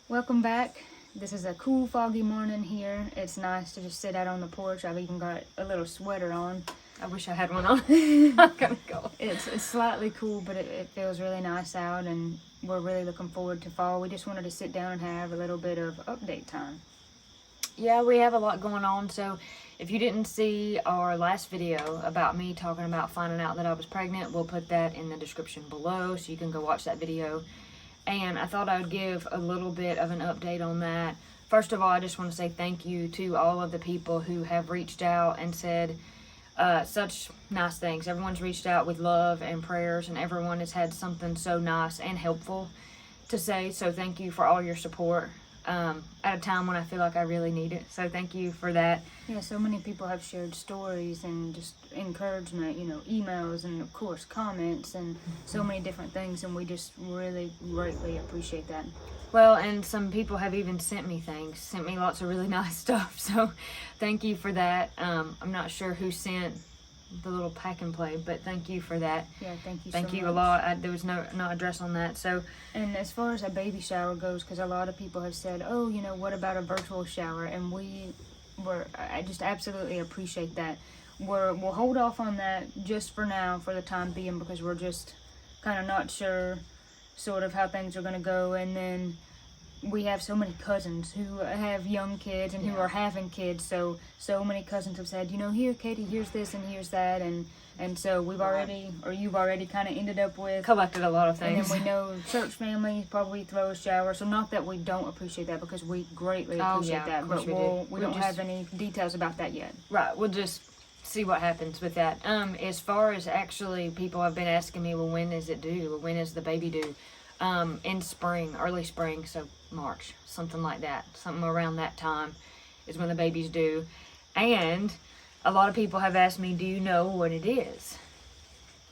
Welcome back. This is a cool foggy morning here. It's nice to just sit out on the porch. I've even got a little sweater on. I wish I had one on. I'm gonna go. It's slightly cool, but it feels really nice out, and we're really looking forward to fall. We just wanted to sit down and have a little bit of update time. Yeah, we have a lot going on, so if you didn't see our last video about me talking about finding out that I was pregnant, we'll put that in the description below so you can go watch that video. And I thought I would give a little bit of an update on that. First of all, I just want to say thank you to all of the people who have reached out and said such nice things. Everyone's reached out with love and prayers, and everyone has had something so nice and helpful to say. So thank you for all your support at a time when I feel like I really need it. So thank you for that. Yeah, so many people have shared stories and just encouragement, emails and of course comments and so many different things, and we just really greatly appreciate that. Well, and some people have even sent me lots of really nice stuff. So thank you for that. I'm not sure who sent the little pack and play, but thank you for that. Yeah, thank you Thank so you much. a lot. There was no address on that. So, and as far as a baby shower goes, because a lot of people have said, oh, what about a virtual shower? And I just absolutely appreciate that. We'll hold off on that just for now, for the time being, because we're just kind of not sure sort of how things are going to go. And then we have so many cousins who have young kids and who are having kids, so many cousins have said, here, Katie, here's this and here's that, and so you've already kind of ended up with collected a lot of things. And then we know church family probably throw a shower, so not that we don't appreciate that, because we greatly appreciate that, but we don't have any details about that yet. Right, we'll just see what happens with that. As far as actually, people have been asking me, well, when is it due? Well, when is the baby due? In spring, early spring, so March, something like that. Something around that time is when the baby's due. And a lot of people have asked me, do you know what it is?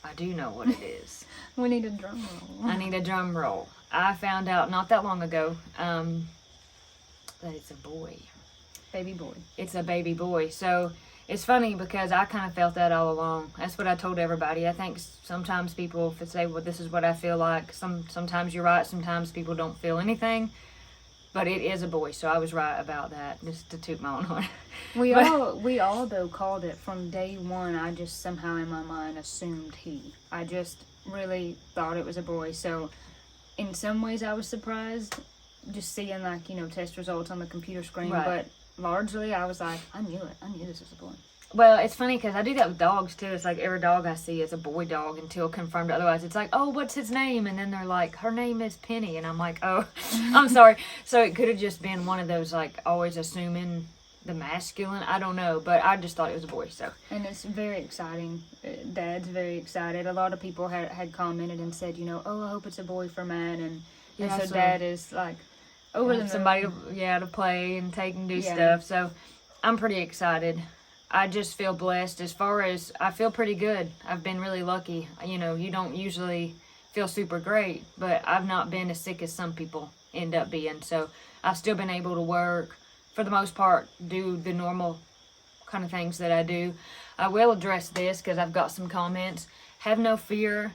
I do know what it is. We need a drum roll. I need a drum roll. I found out not that long ago that it's a boy. Baby boy. It's a baby boy. So it's funny because I kind of felt that all along. That's what I told everybody. I think sometimes people say, well, this is what I feel like. Sometimes you're right. Sometimes people don't feel anything. But it is a boy, so I was right about that, just to toot my own horn. We all though called it from day one. I just somehow in my mind assumed he. I just really thought it was a boy. So in some ways I was surprised just seeing test results on the computer screen. Right. But largely I was like, I knew it. I knew this was a boy. Well, it's funny because I do that with dogs too. It's like every dog I see is a boy dog until confirmed otherwise. It's like, oh, what's his name? And then they're like, her name is Penny. And I'm like, oh, I'm sorry. So it could have just been one of those, like, always assuming the masculine. I don't know. But I just thought it was a boy. So. And it's very exciting. Dad's very excited. A lot of people had commented and said, oh, I hope it's a boy for Matt. And so Dad is like over the somebody to play and take and do stuff. So I'm pretty excited. I just feel blessed. As far as, I feel pretty good. I've been really lucky. You don't usually feel super great, but I've not been as sick as some people end up being. So I've still been able to work, for the most part, do the normal kind of things that I do. I will address this because I've got some comments. Have no fear.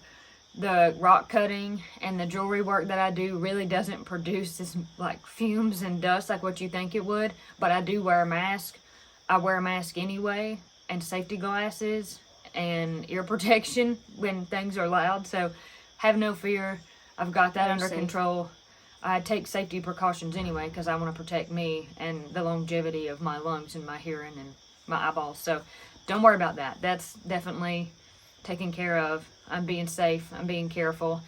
The rock cutting and the jewelry work that I do really doesn't produce this like fumes and dust like what you think it would, but I do wear a mask. I wear a mask anyway, and safety glasses, and ear protection when things are loud. So have no fear. I've got that under control. I take safety precautions anyway because I want to protect me and the longevity of my lungs and my hearing and my eyeballs. So don't worry about that. That's definitely taken care of. I'm being safe. I'm being careful.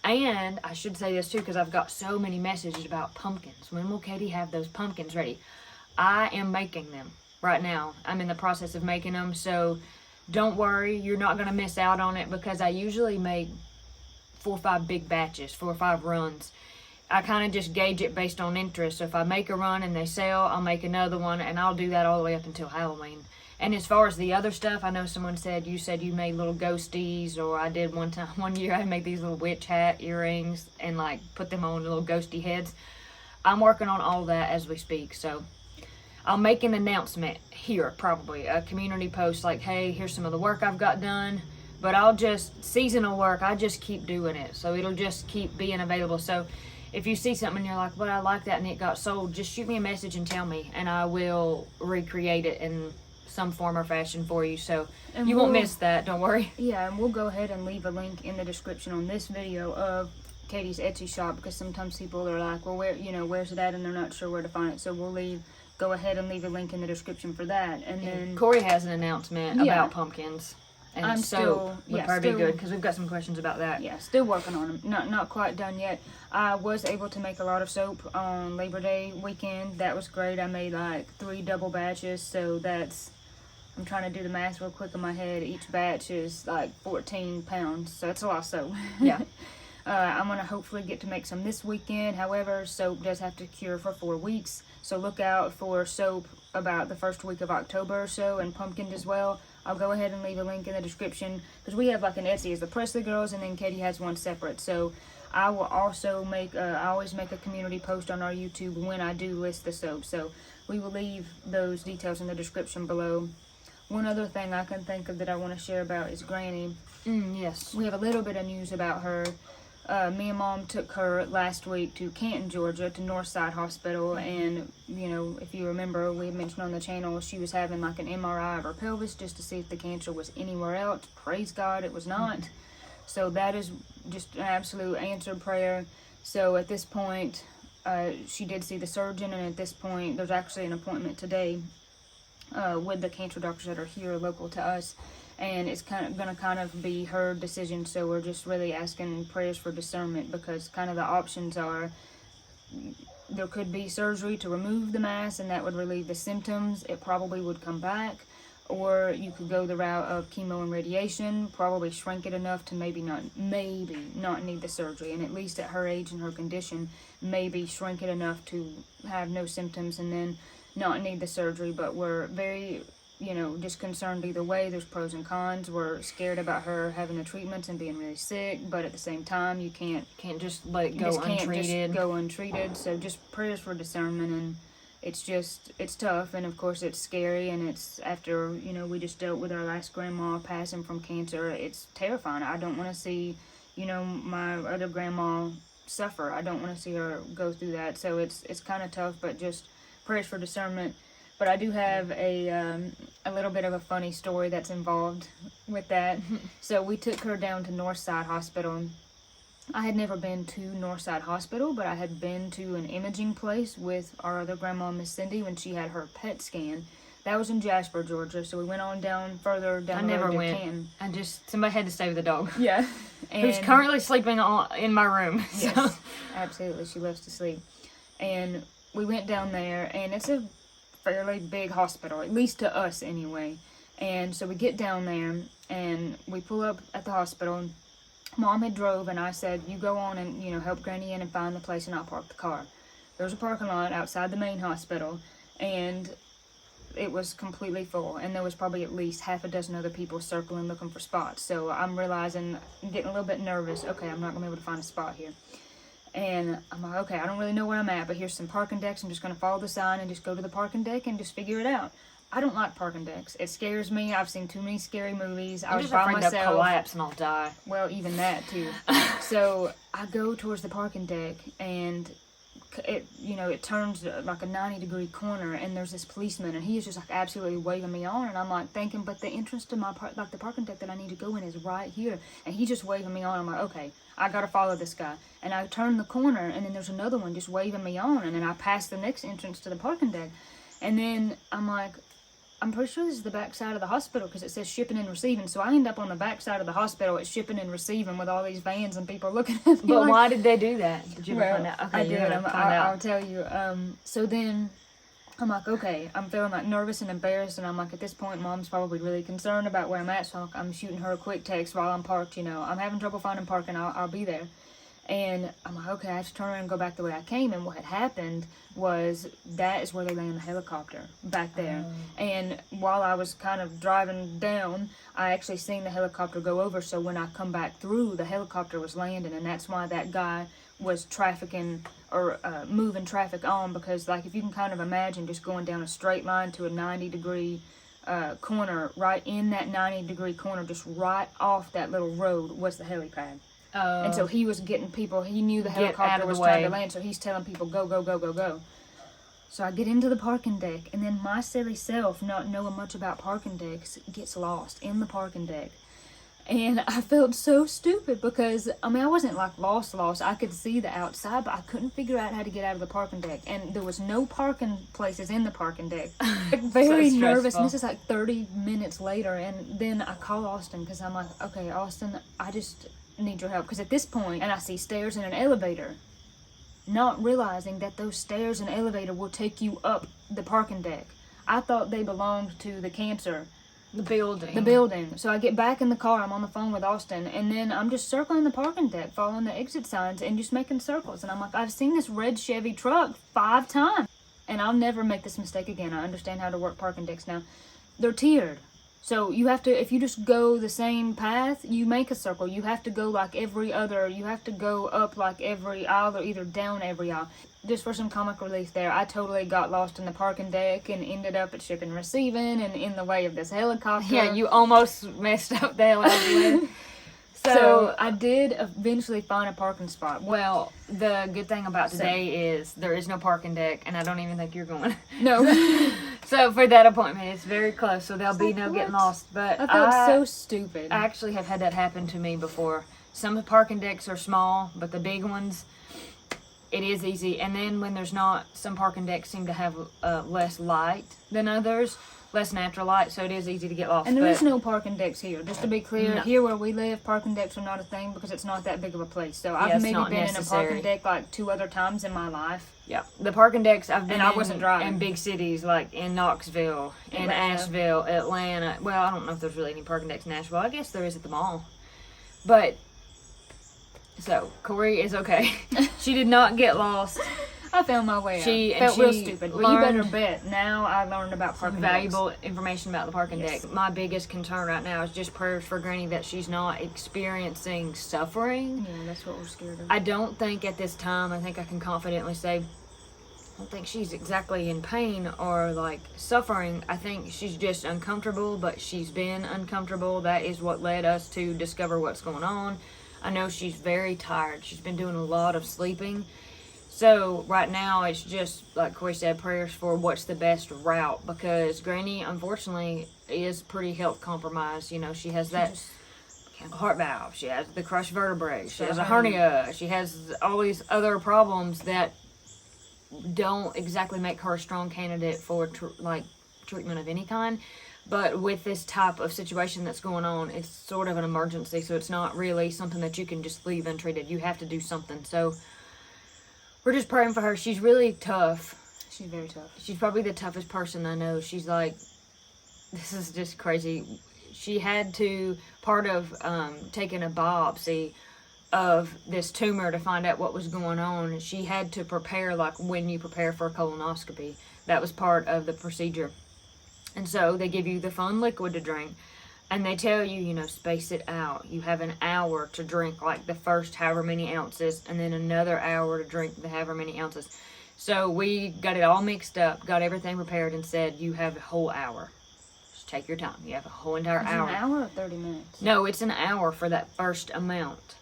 And I should say this too, because I've got so many messages about pumpkins. When will Katie have those pumpkins ready? I am making them. Right now, I'm in the process of making them, so don't worry, you're not going to miss out on it, because I usually make 4 or 5 big batches, 4 or 5 runs. I kind of just gauge it based on interest. So if I make a run and they sell, I'll make another one, and I'll do that all the way up until Halloween. And as far as the other stuff, I know someone said you made little ghosties, or I did one year I made these little witch hat earrings and like put them on little ghosty heads. I'm working on all that as we speak, so I'll make an announcement here, probably a community post like, hey, here's some of the work I've got done. But I'll just, seasonal work, I just keep doing it. So it'll just keep being available. So if you see something and you're like, well, I like that and it got sold, just shoot me a message and tell me, and I will recreate it in some form or fashion for you. So And you won't miss that. Don't worry. Yeah, and we'll go ahead and leave a link in the description on this video of Katie's Etsy shop, because sometimes people are like, well, where's it at, and they're not sure where to find it. So we'll go ahead and leave a link in the description for that. And then Corie has an announcement about pumpkins. And I'm soap would probably be good, because we've got some questions about that. Yeah, still working on them. Not quite done yet. I was able to make a lot of soap on Labor Day weekend. That was great. I made like 3 double batches, so I'm trying to do the math real quick in my head. Each batch is like 14 pounds, so it's a lot of soap. Yeah. I'm going to hopefully get to make some this weekend. However, soap does have to cure for 4 weeks, so look out for soap about the first week of October or so, and pumpkin as well. I'll go ahead and leave a link in the description, because we have like an Etsy as the Pressley Girls, and then Katie has one separate. So I will also I always make a community post on our YouTube when I do list the soap. So we will leave those details in the description below. One other thing I can think of that I want to share about is Granny. Yes. We have a little bit of news about her. Me and Mom took her last week to Canton, Georgia, to Northside Hospital, and, if you remember, we mentioned on the channel, she was having like an MRI of her pelvis just to see if the cancer was anywhere else. Praise God, it was not. So that is just an absolute answered prayer. So at this point, she did see the surgeon, and at this point, there's actually an appointment today with the cancer doctors that are here local to us. And it's going to be her decision, so we're just really asking prayers for discernment, because kind of the options are, there could be surgery to remove the mass, and that would relieve the symptoms. It probably would come back. Or you could go the route of chemo and radiation, probably shrink it enough to maybe not need the surgery, and at least at her age and her condition, maybe shrink it enough to have no symptoms and then not need the surgery. But we're very just concerned either way. There's pros and cons. We're scared about her having the treatments and being really sick, but at the same time, you can't just let it go untreated. So just prayers for discernment, and it's tough, and of course it's scary, and it's after, we just dealt with our last grandma passing from cancer. It's terrifying. I don't want to see, my other grandma suffer. I don't want to see her go through that. So it's kind of tough, but just prayers for discernment. But I do have a little bit of a funny story that's involved with that. So we took her down to Northside Hospital. I had never been to Northside Hospital, but I had been to an imaging place with our other grandma, Miss Cindy, when she had her PET scan. That was in Jasper, Georgia. So we went on further down the road to Canton. Somebody had to stay with the dog. Yeah. Who's currently sleeping in my room. Yes, so. Absolutely. She loves to sleep. And we went down there, and it's a fairly big hospital, at least to us anyway. And so we get down there, and we pull up at the hospital. Mom had drove, and I said, you go on and, help Granny in and find the place, and I'll park the car. There's a parking lot outside the main hospital, and it was completely full, and there was probably at least half a dozen other people circling looking for spots. So I'm realizing, I'm getting a little bit nervous. Okay, I'm not going to be able to find a spot here. And I'm like, okay, I don't really know where I'm at, but here's some parking decks. I'm just going to follow the sign and just go to the parking deck and just figure it out. I don't like parking decks. It scares me. I've seen too many scary movies. I was by myself. They'll collapse and I'll die. Well, even that too. So I go towards the parking deck, and it turns like a 90-degree corner, and there's this policeman, and he is just like absolutely waving me on, and I'm like thinking, but the entrance to my the parking deck that I need to go in is right here, and he's just waving me on. I'm like, okay, I gotta follow this guy, and I turn the corner, and then there's another one just waving me on, and then I pass the next entrance to the parking deck, and then I'm like, I'm pretty sure this is the back side of the hospital, because it says shipping and receiving. So I end up on the back side of the hospital at shipping and receiving with all these vans and people looking at me. But why did they do that? Did you find out? Okay, I did. I'll tell you. So then I'm like, okay, I'm feeling like nervous and embarrassed, and I'm like, at this point, Mom's probably really concerned about where I'm at. So I'm shooting her a quick text while I'm parked. I'm having trouble finding parking. I'll be there. And I'm like, okay, I have to turn around and go back the way I came. And what had happened was that is where they land the helicopter, back there. And while I was kind of driving down, I actually seen the helicopter go over. So when I come back through, the helicopter was landing. And that's why that guy was trafficking or moving traffic on. Because, like, if you can kind of imagine just going down a straight line to a 90-degree corner, right in that 90-degree corner, just right off that little road was the helipad. And so he was getting people, he knew the helicopter was trying to land, so he's telling people, go, go, go, go, go. So I get into the parking deck, and then my silly self, not knowing much about parking decks, gets lost in the parking deck. And I felt so stupid because, I mean, I wasn't like lost. I could see the outside, but I couldn't figure out how to get out of the parking deck. And there was no parking places in the parking deck. Very nervous. And this is like 30 minutes later. And then I call Austin because I'm like, okay, Austin, I just need your help. Because at this point, and I see stairs and an elevator, not realizing that those stairs and elevator will take you up the parking deck. I thought they belonged to the cancer. The building. The building. So I get back in the car, I'm on the phone with Austin, and then I'm just circling the parking deck, following the exit signs, and just making circles. And I'm like, I've seen this red Chevy truck 5 times. And I'll never make this mistake again. I understand how to work parking decks now. They're tiered. So you have to, if you just go the same path, you make a circle. You have to go like every other, you have to go up like every aisle or either down every aisle. Just for some comic relief there, I totally got lost in the parking deck and ended up at shipping and receiving and in the way of this helicopter. Yeah, you almost messed up the helicopter. So I did eventually find a parking spot. Well, the good thing about today is there is no parking deck, and I don't even think you're going. No. So for that appointment, it's very close, so there'll be no getting lost. But I felt so stupid. I actually have had that happen to me before. Some parking decks are small, but the big ones, it is easy. And then when there's not, some parking decks seem to have less light than others. Less natural light, so it is easy to get lost. And there is no parking decks here. Just to be clear, No. Here where we live, parking decks are not a thing because it's not that big of a place. So I've maybe been in a parking deck like 2 other times in my life. Yeah, the parking decks I've been And I wasn't driving. in big cities like in Knoxville, in Asheville, Atlanta. Well, I don't know if there's really any parking decks in Nashville. I guess there is at the mall. But, so, Corie is okay. She did not get lost. I found my way out. Felt real stupid. Well, you better bet. Now I learned about parking valuable information about the parking deck. My biggest concern right now is just prayers for Granny that she's not experiencing suffering. Yeah, that's what we're scared of. I don't think at this time, I think I can confidently say, I don't think she's exactly in pain or like suffering. I think she's just uncomfortable, but she's been uncomfortable. That is what led us to discover what's going on. I know she's very tired. She's been doing a lot of sleeping. So right now it's just, like Corie said, prayers for what's the best route, because Granny, unfortunately, is pretty health compromised. You know, she has that heart valve, she has the crushed vertebrae, she has a hernia, she has all these other problems that don't exactly make her a strong candidate for treatment of any kind. But with this type of situation that's going on, it's sort of an emergency, so it's not really something that you can just leave untreated. You have to do something. So we're just praying for her. She's really tough. She's very tough. She's probably the toughest person I know. She's like, this is just crazy. She had to, part of taking a biopsy of this tumor to find out what was going on, she had to prepare like when you prepare for a colonoscopy. That was part of the procedure. And so they give you the fun liquid to drink. And they tell you, you know, space it out. You have an hour to drink like the first however many ounces, and then another hour to drink the however many ounces. So we got it all mixed up, got everything prepared, and said, you have a whole hour. Just take your time. You have a whole entire hour. Is it an hour or 30 minutes? No, it's an hour for that first amount.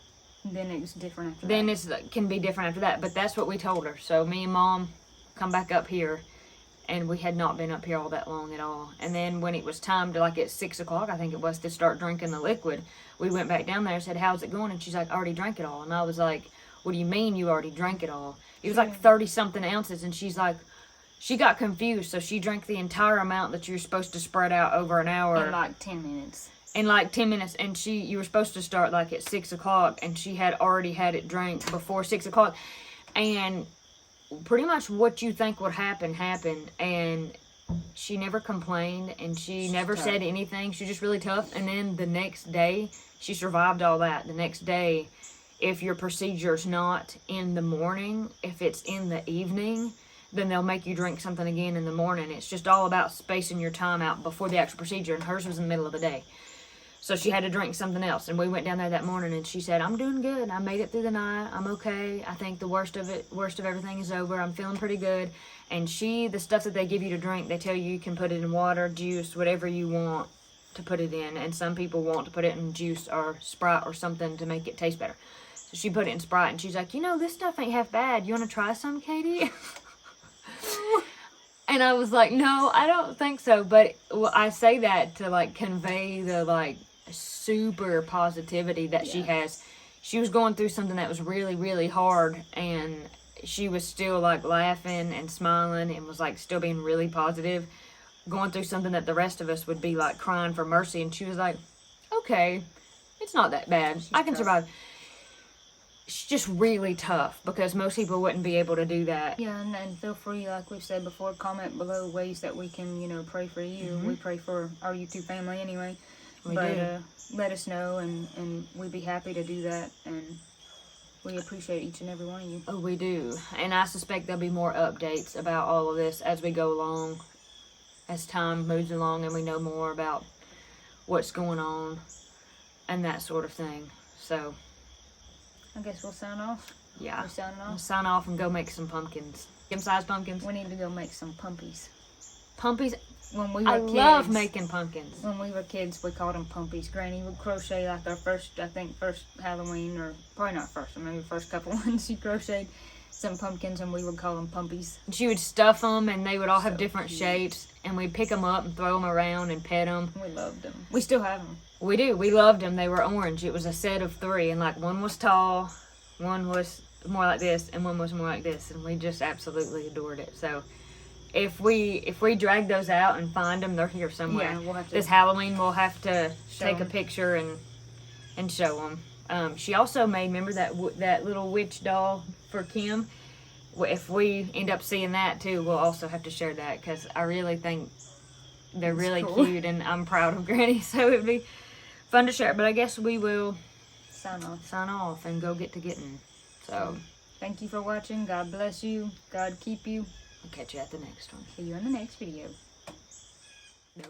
Then it's different after then that. Then it can be different after that. But that's what we told her. So me and Mom come back up here. And we had not been up here all that long at all. And then when it was time to, like at 6 o'clock, I think it was, to start drinking the liquid, we went back down there and said, how's it going? And she's like, I already drank it all. And I was like, what do you mean you already drank it all? It was like 30-something ounces. And she's like, she got confused. So she drank the entire amount that you're supposed to spread out over an hour. In like 10 minutes. In like 10 minutes. And you were supposed to start like at 6 o'clock. And she had already had it drank before 6 o'clock. And pretty much what you think would happen, happened. And she never complained, and she never said anything. She's just really tough. And then the next day, she survived all that. The next day, if your procedure's not in the morning, if it's in the evening, then they'll make you drink something again in the morning. It's just all about spacing your time out before the actual procedure, and hers was in the middle of the day. So she had to drink something else. And we went down there that morning, and she said, I'm doing good. I made it through the night. I'm okay. I think the worst of everything is over. I'm feeling pretty good. And the stuff that they give you to drink, they tell you can put it in water, juice, whatever you want to put it in, and some people want to put it in juice or Sprite or something to make it taste better. So she put it in Sprite, and she's like, you know, this stuff ain't half bad. You want to try some, Katie? And I was like, no, I don't think so. But I say that to, like, convey the, like, super positivity that she has. She was going through something that was really, really hard, and she was still, like, laughing and smiling and was, like, still being really positive, going through something that the rest of us would be, like, crying for mercy. And she was like, okay, it's not that bad. I can survive. She's just really tough, because most people wouldn't be able to do that. Yeah, and feel free, like we've said before, comment below ways that we can, you know, pray for you. We pray for our YouTube family anyway. We do. Let us know, and we'd be happy to do that, and we appreciate each and every one of you. Oh, we do. And I suspect there'll be more updates about all of this as we go along, as time moves along and we know more about what's going on and that sort of thing. So I guess we'll sign off. yeah, We're signing we'll off. sign off and go make some pumpkins. Medium-sized pumpkins. We need to go make some pumpies. Pumpies. When we were I kids, love making pumpkins. When we were kids, we called them pumpies. Granny would crochet like our first Halloween, or probably not first, maybe first couple ones. She crocheted some pumpkins, and we would call them pumpies. She would stuff them, and they would all have So different cute. shapes, and we'd pick them up and throw them around and pet them. We loved them. We still have them. We do. We loved them. They were orange. It was a set of 3, and like one was tall, one was more like this, and one was more like this, and we just absolutely adored it. So if we drag those out and find them, they're here somewhere. Yeah, we'll have to. This Halloween, we'll have to take a 'em. picture and show them. She also made, remember that little witch doll for Kim? If we end up seeing that too, we'll also have to share that, because I really think they're It's really cool. cute, and I'm proud of Granny, so it'd be fun to share. But I guess we will Sign off. sign off and go get to getting. So Thank you for watching. God bless you. God keep you. I'll catch you at the next one. See you in the next video. Okay.